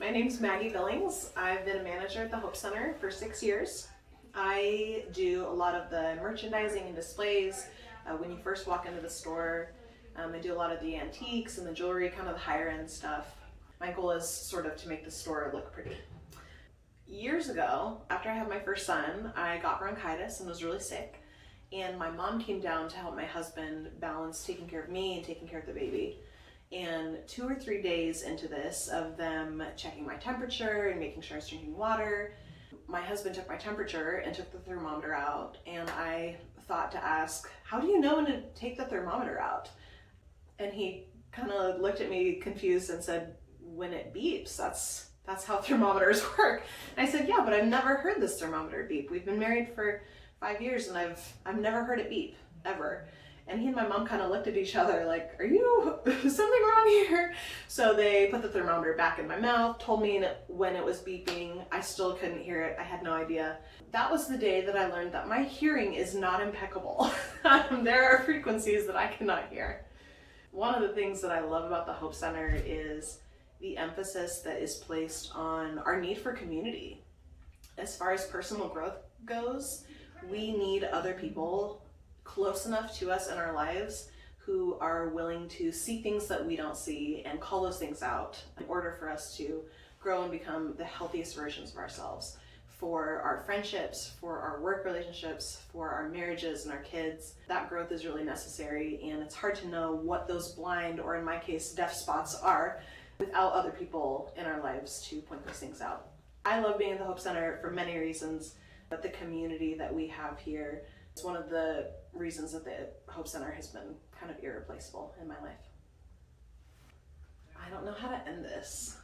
My name's Maggi Billings. I've been a manager at the Hope Center for 6 years. I do a lot of the merchandising and displays when you first walk into the store. I do a lot of the antiques and the jewelry, kind of the higher end stuff. My goal is sort of to make the store look pretty. Years ago, after I had my first son, I got bronchitis and was really sick. And my mom came down to help my husband balance taking care of me and taking care of the baby. And 2 or 3 days into this, of them checking my temperature and making sure I was drinking water, my husband took my temperature and took the thermometer out. And I thought to ask, how do you know when to take the thermometer out? And he kind of looked at me confused and said, when it beeps, that's how thermometers work. And I said, yeah, but I've never heard this thermometer beep. We've been married for 5 years and I've never heard it beep, ever. And he and my mom kind of looked at each other like, are you, something wrong here? So they put the thermometer back in my mouth, told me when it was beeping. I still couldn't hear it. I had no idea. That was the day that I learned that my hearing is not impeccable. There are frequencies that I cannot hear. One of the things that I love about the Hope Center is the emphasis that is placed on our need for community. As far as personal growth goes, we need other people close enough to us in our lives who are willing to see things that we don't see and call those things out in order for us to grow and become the healthiest versions of ourselves, for our friendships, for our work relationships, for our marriages and our kids. That growth is really necessary, and it's hard to know what those blind, or in my case, deaf spots are without other people in our lives to point those things out. I love being at the Hope Center for many reasons, but the community that we have here is one of the reasons that the Hope Center has been kind of irreplaceable in my life. I don't know how to end this.